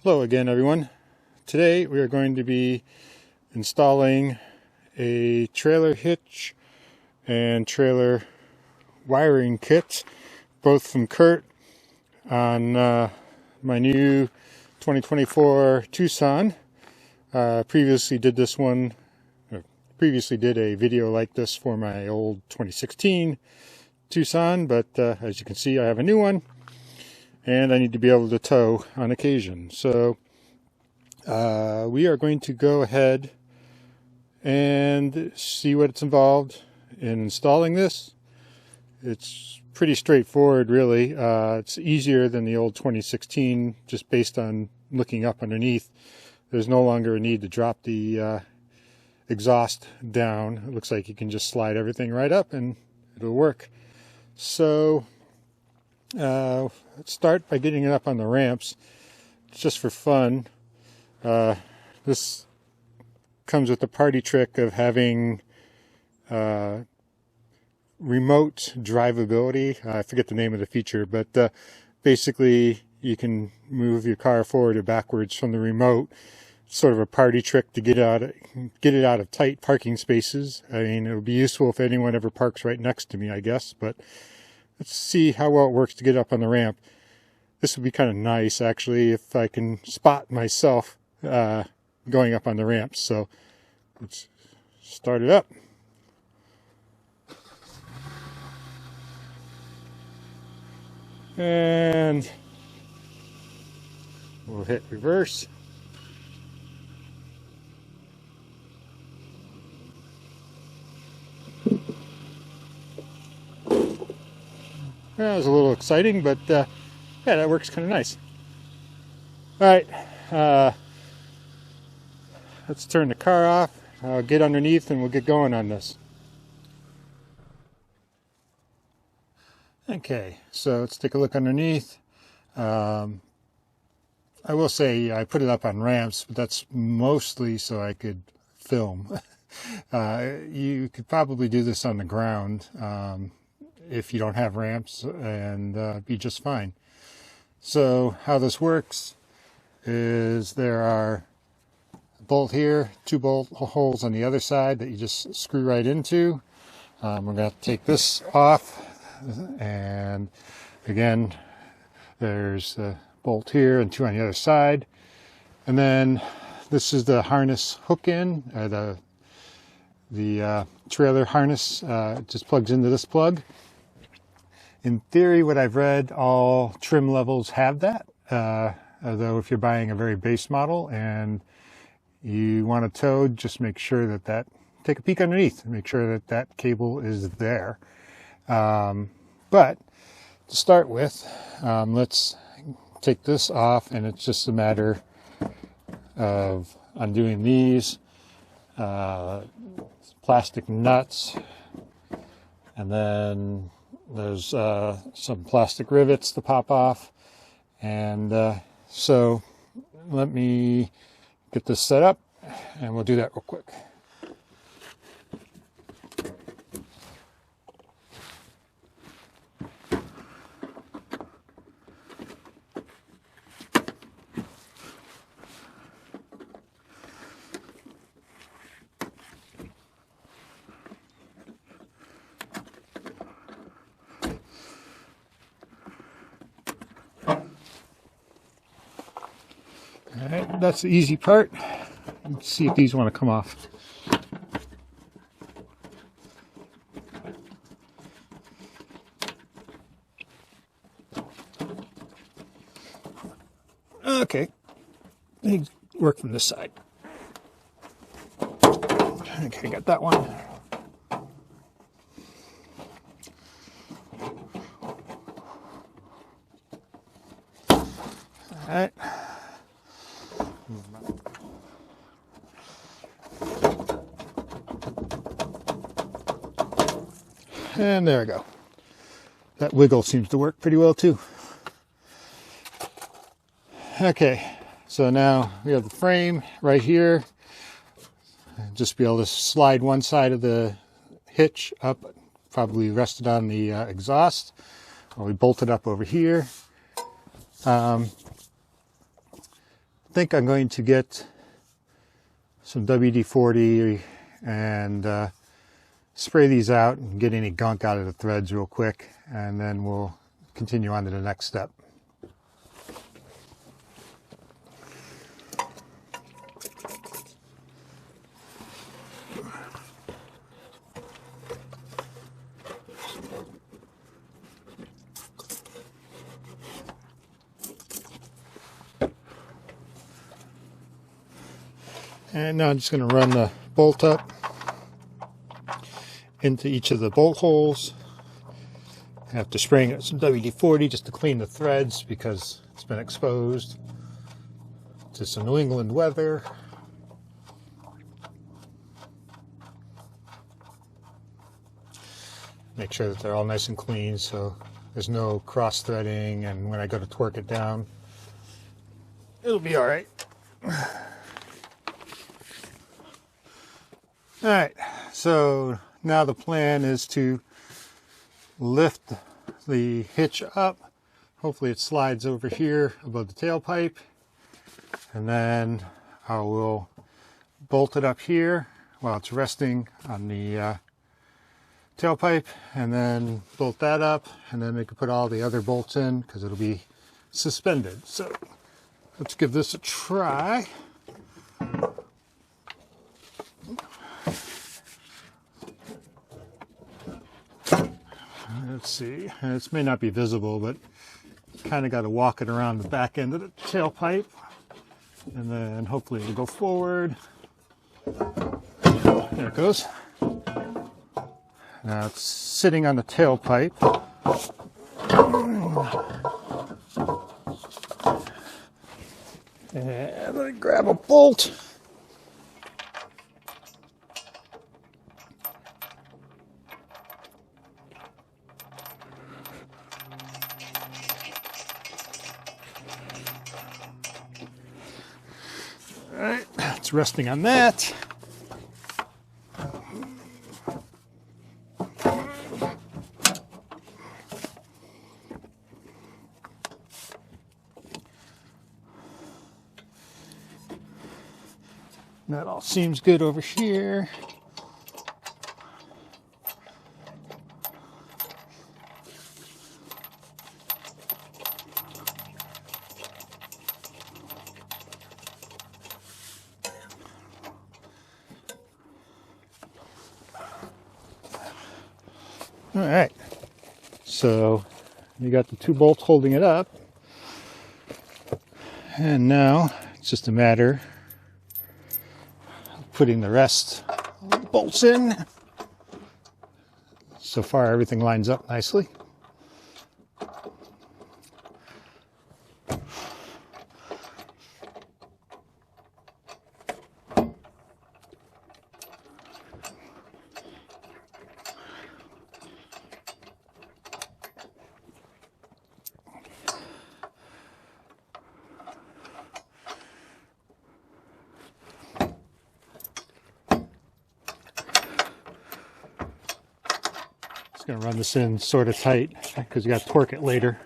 Hello again, everyone. Today we are going to be installing a trailer hitch and trailer wiring kit, both from Curt, on my new 2024 Tucson. Previously did a video like this for my old 2016 Tucson, but as you can see, I have a new one. And I need to be able to tow on occasion. So we are going to go ahead and see what's involved in installing this. It's pretty straightforward, really. It's easier than the old 2016, just based on looking up underneath. There's no longer a need to drop the exhaust down. It looks like you can just slide everything right up and it'll work. So let's start by getting it up on the ramps. It's just for fun. This comes with the party trick of having remote drivability. I forget the name of the feature, but basically you can move your car forward or backwards from the remote. It's sort of a party trick to get it out of tight parking spaces. I mean, it would be useful if anyone ever parks right next to me, I guess, but let's see how well it works to get up on the ramp. This would be kind of nice, actually, if I can spot myself going up on the ramp. So let's start it up. And we'll hit reverse. That was a little exciting, but yeah, that works kind of nice. All right, let's turn the car off. I'll get underneath and we'll get going on this. Okay, so let's take a look underneath. I will say I put it up on ramps, but that's mostly so I could film. You could probably do this on the ground if you don't have ramps, and be just fine. So how this works is there are a bolt here, 2 bolt holes on the other side that you just screw right into. We're going to take this off, and again there's a bolt here and 2 on the other side, and then this is the harness hook in, the trailer harness. It just plugs into this plug. In theory, what I've read, all trim levels have that, although if you're buying a very base model and you want to tow, just make sure that take a peek underneath and make sure that cable is there. But to start with, let's take this off, and it's just a matter of undoing these plastic nuts, and then there's some plastic rivets to pop off, and so let me get this set up and we'll do that real quick. All right, that's the easy part. Let's see if these want to come off. Okay, they work from this side. Okay, got that one. All right. And there we go. That wiggle seems to work pretty well too. Okay, so now we have the frame right here. Just be able to slide one side of the hitch up, probably rested on the exhaust. We bolt it up over here. think I'm going to get some WD-40 and spray these out and get any gunk out of the threads real quick, and then we'll continue on to the next step. And now I'm just going to run the bolt up into each of the bolt holes. After spraying it some WD-40 just to clean the threads because it's been exposed to some New England weather. Make sure that they're all nice and clean so there's no cross threading, and when I go to torque it down, it'll be all right. All right, so now the plan is to lift the hitch up. Hopefully it slides over here above the tailpipe, and then I will bolt it up here while it's resting on the tailpipe, and then bolt that up, and then we can put all the other bolts in because it'll be suspended. So let's give this a try. Let's see, this may not be visible, but kind of got to walk it around the back end of the tailpipe, and then hopefully it'll go forward. There it goes. Now it's sitting on the tailpipe. And let me grab a bolt. All right, it's resting on that. That all seems good over here. All right, so you got the two bolts holding it up, and now it's just a matter of putting the rest of the bolts in. So far everything lines up nicely. Going to run this in sort of tight because you got to torque it later.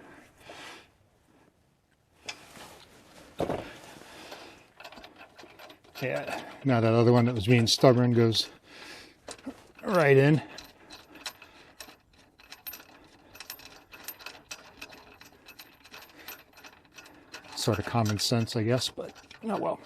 Yeah, now that other one that was being stubborn goes right in. Sort of common sense, I guess, but oh well.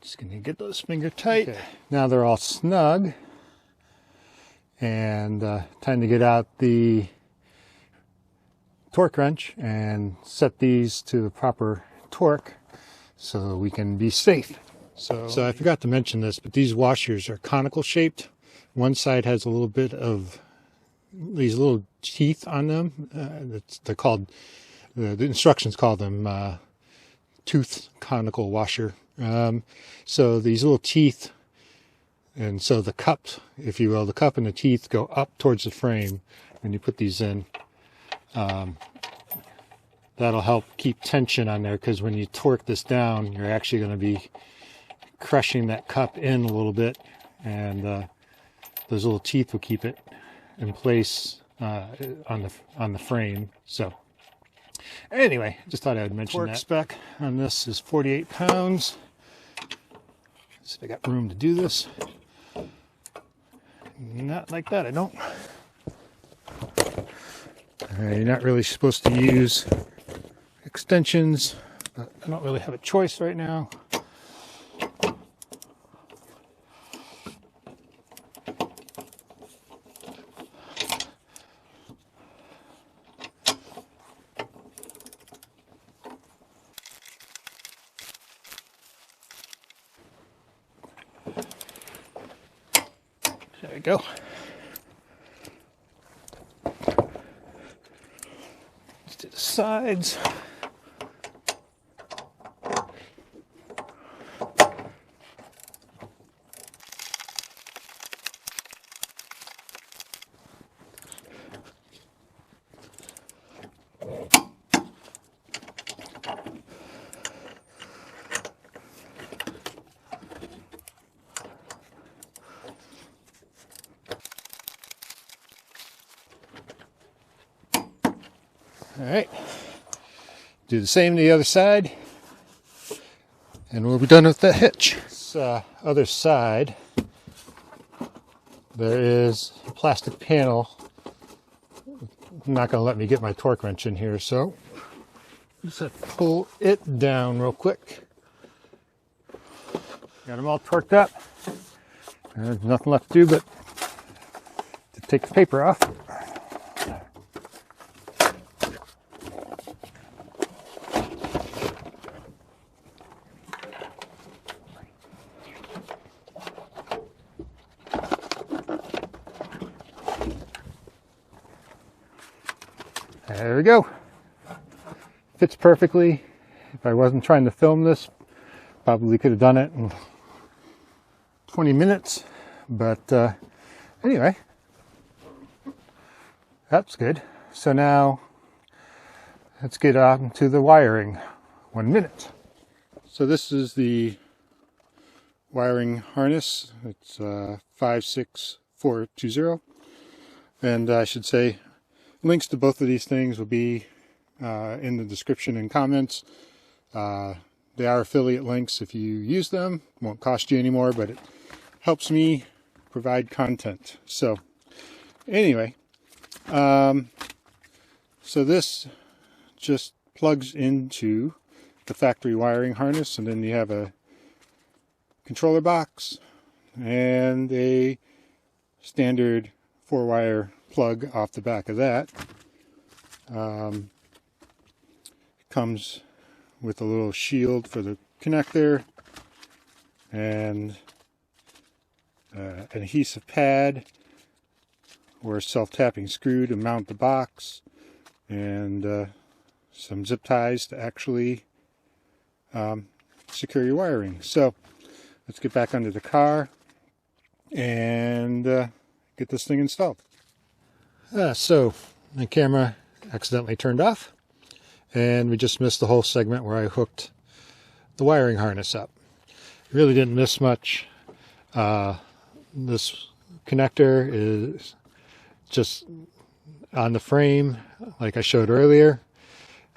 Just gonna get those finger tight. Okay. Now they're all snug, and time to get out the torque wrench and set these to the proper torque so we can be safe. So I forgot to mention this, but these washers are conical shaped. One side has a little bit of these little teeth on them. They're called, the instructions call them tooth conical washer. So these little teeth, and so the cup, if you will, the cup and the teeth go up towards the frame when you put these in. That'll help keep tension on there, because when you torque this down, you're actually going to be crushing that cup in a little bit, and those little teeth will keep it in place on the frame. So anyway, just thought I would mention that. Spec on this is 48 pounds. See if I got room to do this. Not like that, I don't. You're not really supposed to use extensions, but I don't really have a choice right now. There we go. Let's do the sides. All right, do the same to the other side, and we'll be done with the hitch. This other side, there is a plastic panel. Not going to let me get my torque wrench in here, so just have to pull it down real quick. Got them all torqued up. There's nothing left to do but to take the paper off. There we go. Fits perfectly. If I wasn't trying to film this, probably could have done it in 20 minutes. But anyway, that's good. So now let's get on to the wiring. 1 minute. So this is the wiring harness. It's 56420. And I should say, links to both of these things will be in the description and comments. They are affiliate links. If you use them, it won't cost you anymore, but it helps me provide content. So anyway, so this just plugs into the factory wiring harness, and then you have a controller box and a standard 4-wire plug off the back of that. It comes with a little shield for the connector and an adhesive pad or a self-tapping screw to mount the box, and some zip ties to actually secure your wiring. So let's get back under the car and get this thing installed. So the camera accidentally turned off, and we just missed the whole segment where I hooked the wiring harness up. Really didn't miss much. This connector is just on the frame like I showed earlier.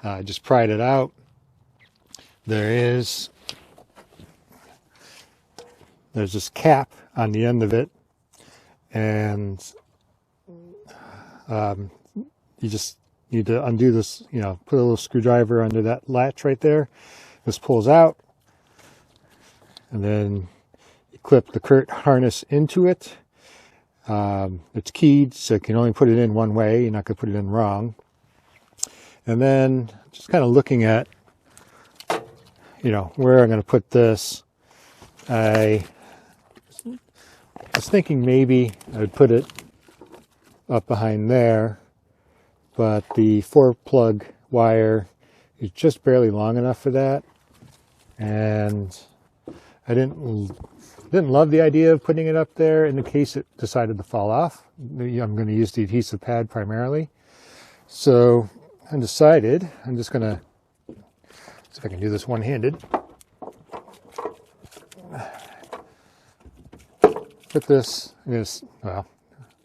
I just pried it out. There's this cap on the end of it, and you just need to undo this, put a little screwdriver under that latch right there. This pulls out, and then you clip the Curt harness into it. It's keyed, so you can only put it in one way. You're not going to put it in wrong. And then just kind of looking at, where I'm going to put this. I was thinking maybe I would put it up behind there, but the 4-plug wire is just barely long enough for that, and I didn't love the idea of putting it up there in the case it decided to fall off. I'm going to use the adhesive pad primarily, so I decided I'm just going to see if I can do this one-handed. Put this,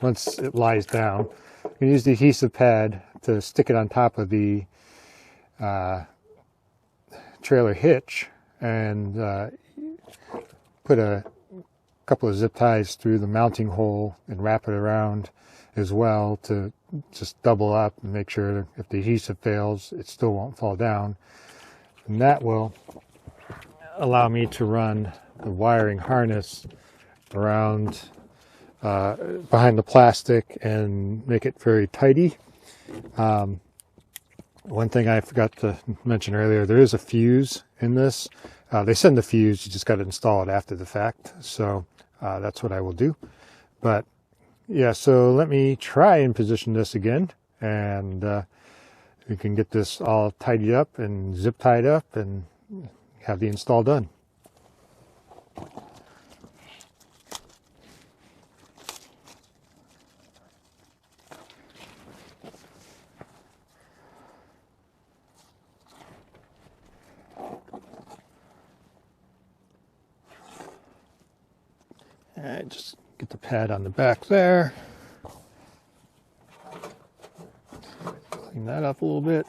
once it lies down. You can use the adhesive pad to stick it on top of the trailer hitch and put a couple of zip ties through the mounting hole and wrap it around as well to just double up and make sure if the adhesive fails, it still won't fall down. And that will allow me to run the wiring harness around behind the plastic and make it very tidy. One thing I forgot to mention earlier, there is a fuse in this. They send the fuse, you just got to install it after the fact. So that's what I will do. But yeah, so let me try and position this again, and we can get this all tidied up and zip tied up and have the install done. All right, just get the pad on the back there. Clean that up a little bit.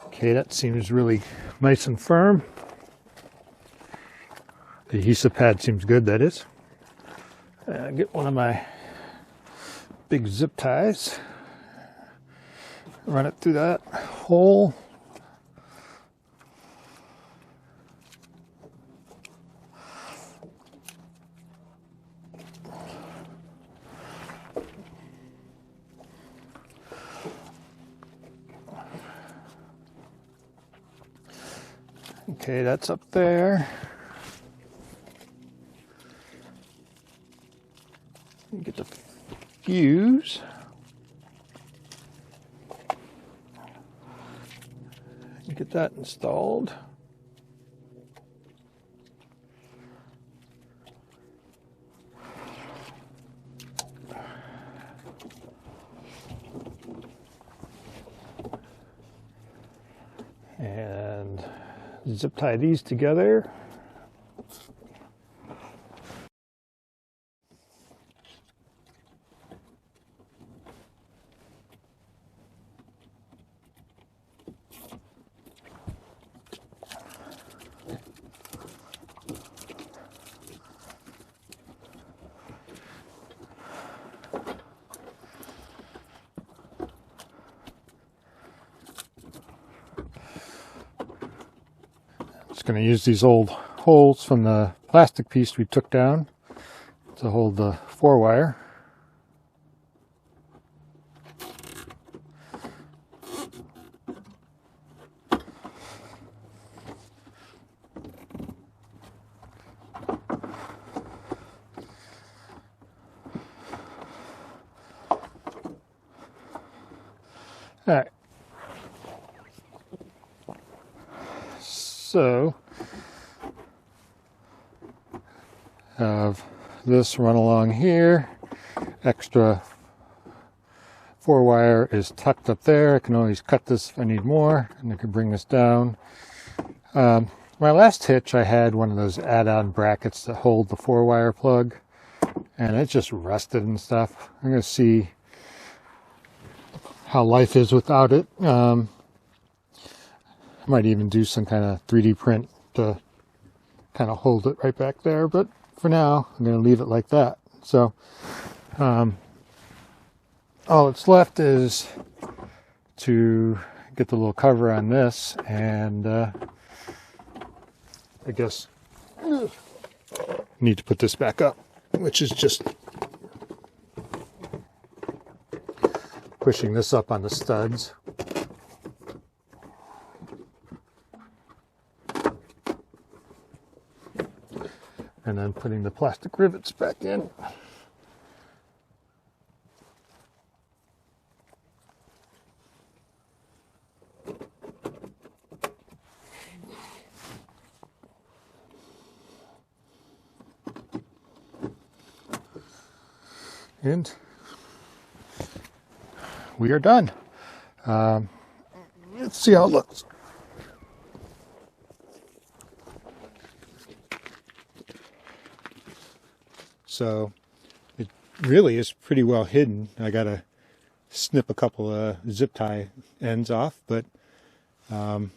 Okay, that seems really nice and firm. The adhesive pad seems good, that is. Get one of my big zip ties, run it through that hole. Okay, that's up there. Get the fuse. Get that installed. And zip tie these together. Going to use these old holes from the plastic piece we took down to hold the 4-wire. All right. So, have this run along here. Extra 4-wire is tucked up there. I can always cut this if I need more, and I can bring this down. My last hitch, I had one of those add-on brackets that hold the 4-wire plug, and it just rusted and stuff. I'm going to see how life is without it. I might even do some kind of 3D print to kind of hold it right back there, but for now I'm going to leave it like that. So all that's left is to get the little cover on this, and I guess need to put this back up, which is just pushing this up on the studs. And then putting the plastic rivets back in. And we are done. Let's see how it looks. So it really is pretty well hidden. I gotta snip a couple of zip tie ends off, but it's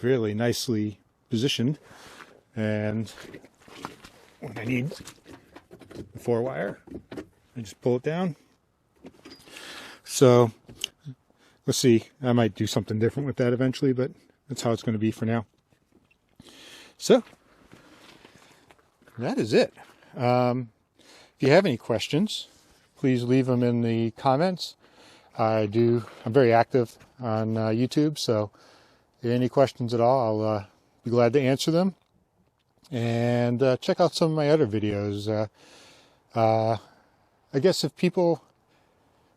really nicely positioned. And when I need the 4-wire, I just pull it down. So let's see, I might do something different with that eventually, but that's how it's going to be for now. So that is it. If you have any questions, please leave them in the comments. I'm very active on YouTube, so any questions at all, I'll be glad to answer them. And check out some of my other videos. I guess if people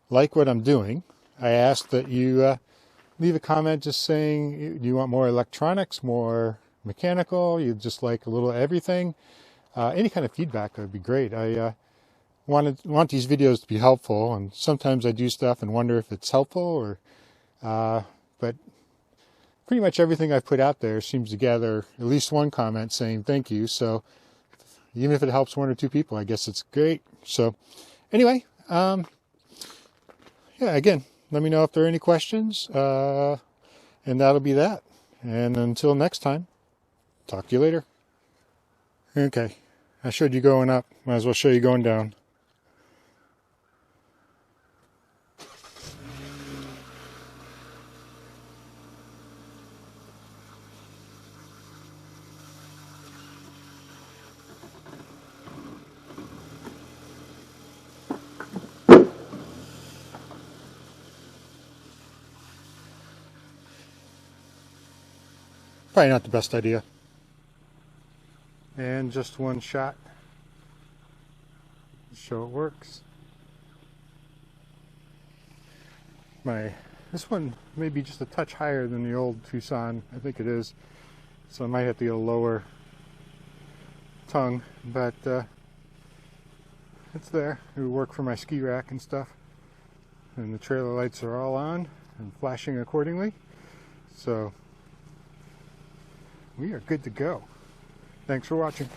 like what I'm doing, I ask that you leave a comment just saying, do you want more electronics, more mechanical, you just like a little everything? Any kind of feedback would be great. I want these videos to be helpful, and sometimes I do stuff and wonder if it's helpful, or but pretty much everything I've put out there seems to gather at least one comment saying thank you. So even if it helps one or two people, I guess it's great. So anyway, yeah, again, let me know if there are any questions, and that'll be that. And until next time, talk to you later. Okay, I showed you going up, might as well show you going down. Probably not the best idea. And just one shot to show it works. This one may be just a touch higher than the old Tucson. I think it is. So I might have to get a lower tongue, but it's there. It would work for my ski rack and stuff. And the trailer lights are all on and flashing accordingly. So we are good to go. Thanks for watching.